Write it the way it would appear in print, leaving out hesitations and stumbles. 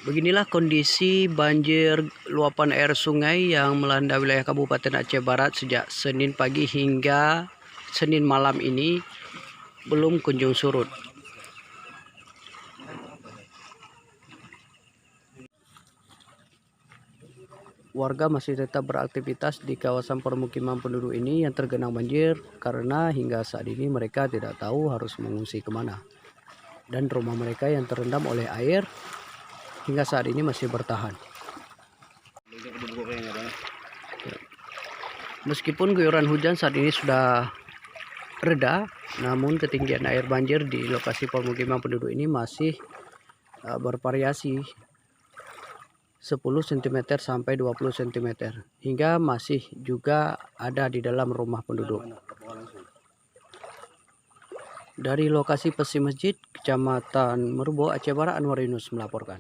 Beginilah kondisi banjir luapan air sungai yang melanda wilayah Kabupaten Aceh Barat sejak Senin pagi hingga Senin malam ini belum kunjung surut. Warga masih tetap beraktivitas di kawasan permukiman penduduk ini yang tergenang banjir karena hingga saat ini mereka tidak tahu harus mengungsi kemana. Dan rumah mereka yang terendam oleh air hingga saat ini masih bertahan. Meskipun guyuran hujan saat ini sudah reda, namun ketinggian air banjir di lokasi permukiman penduduk ini masih bervariasi 10 cm sampai 20 cm hingga masih juga ada di dalam rumah penduduk. Dari lokasi Pesi Masjid, Kecamatan Merubo, Aceh Barat, Anwar Yunus melaporkan.